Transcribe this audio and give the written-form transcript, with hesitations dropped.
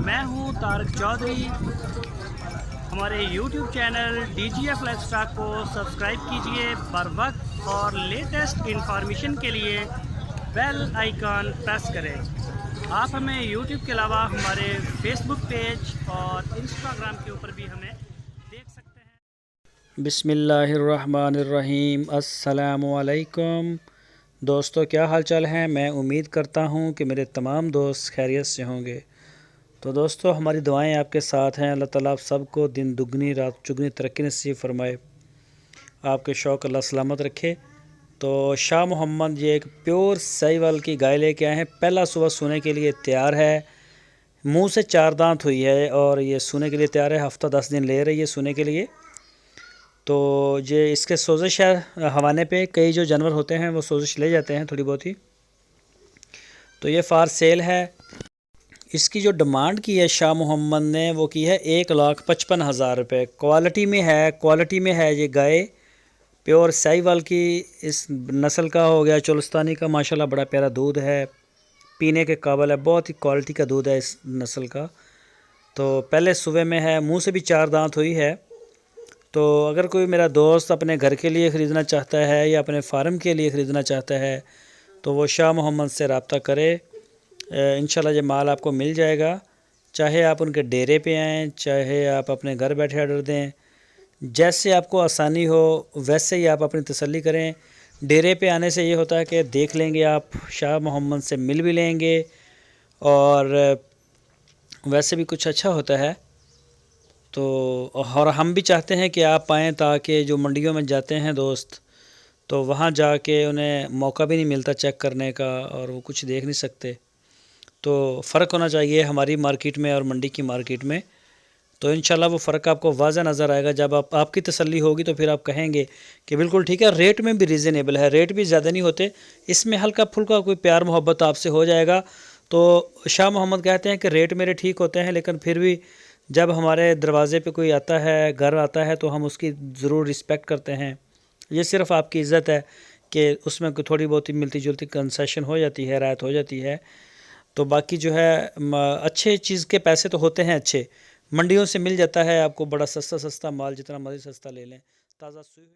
میں ہوں طارق چودھری۔ ہمارے YouTube channel DGF life stock کو سبسکرائب کیجئے بر وقت، اور لیٹسٹ انفارمیشن کے لیے بیل آئیکن پریس کریں۔ آپ ہمیں یوٹیوب کے علاوہ ہمارے فیس بک پیج اور انسٹاگرام کے اوپر بھی ہمیں دیکھ سکتے ہیں۔ بسم اللہ الرحمن الرحیم۔ السلام علیکم دوستو، کیا حال چال ہیں؟ میں امید کرتا ہوں کہ میرے تمام دوست خیریت سے ہوں گے۔ تو دوستو، ہماری دعائیں آپ کے ساتھ ہیں۔ اللہ تعالیٰ آپ سب کو دن دگنی رات چگنی ترقی نصیب فرمائے، آپ کے شوق اللہ سلامت رکھے۔ تو شاہ محمد یہ ایک پیور ساہیوال کی گائے لے کے آئے ہیں۔ پہلا صبح سونے کے لیے تیار ہے، منہ سے 4 دانت ہوئی ہے اور یہ سونے کے لیے تیار ہے۔ ہفتہ 10 دن لے رہی ہے سونے کے لیے۔ تو یہ اس کے سوزش ہے ہوانے پہ، کئی جو جانور ہوتے ہیں وہ سوزش لے جاتے ہیں تھوڑی بہت ہی۔ تو یہ فار سیل ہے۔ اس کی جو ڈیمانڈ کی ہے شاہ محمد نے وہ کی ہے 1,55,000 روپے۔ کوالٹی میں ہے یہ گائے پیور ساہیوال کی، اس نسل کا ہو گیا چولستانی کا، ماشاءاللہ بڑا پیارا دودھ ہے، پینے کے قابل ہے، بہت ہی کوالٹی کا دودھ ہے اس نسل کا۔ تو پہلے صبح میں ہے، منہ سے بھی 4 دانت ہوئی ہے۔ تو اگر کوئی میرا دوست اپنے گھر کے لیے خریدنا چاہتا ہے یا اپنے فارم کے لیے خریدنا چاہتا ہے تو وہ شاہ محمد سے رابطہ کرے۔ انشاءاللہ یہ مال آپ کو مل جائے گا، چاہے آپ ان کے ڈیرے پہ آئیں، چاہے آپ اپنے گھر بیٹھے آرڈر دیں، جیسے آپ کو آسانی ہو ویسے ہی آپ اپنی تسلی کریں۔ ڈیرے پہ آنے سے یہ ہوتا ہے کہ دیکھ لیں گے، آپ شاہ محمد سے مل بھی لیں گے، اور ویسے بھی کچھ اچھا ہوتا ہے۔ تو اور ہم بھی چاہتے ہیں کہ آپ آئیں، تاکہ جو منڈیوں میں جاتے ہیں دوست تو وہاں جا کے انہیں موقع بھی نہیں ملتا چیک کرنے کا، اور وہ کچھ دیکھ نہیں سکتے۔ تو فرق ہونا چاہیے ہماری مارکیٹ میں اور منڈی کی مارکیٹ میں۔ تو انشاءاللہ وہ فرق آپ کو واضح نظر آئے گا۔ جب آپ کی تسلی ہوگی تو پھر آپ کہیں گے کہ بالکل ٹھیک ہے۔ ریٹ میں بھی ریزنیبل ہے، ریٹ بھی زیادہ نہیں ہوتے، اس میں ہلکا پھلکا کوئی پیار محبت آپ سے ہو جائے گا۔ تو شاہ محمد کہتے ہیں کہ ریٹ میرے ٹھیک ہوتے ہیں، لیکن پھر بھی جب ہمارے دروازے پہ کوئی آتا ہے، گھر آتا ہے، تو ہم اس کی ضرور رسپیکٹ کرتے ہیں۔ یہ صرف آپ کی عزت ہے کہ اس میں کوئی تھوڑی بہت ملتی جلتی کنسیشن ہو جاتی ہے، رعایت ہو جاتی ہے۔ تو باقی جو ہے اچھے چیز کے پیسے تو ہوتے ہیں اچھے، منڈیوں سے مل جاتا ہے آپ کو بڑا سستا مال، جتنا مرضی سستا لے لیں، تازہ سوئی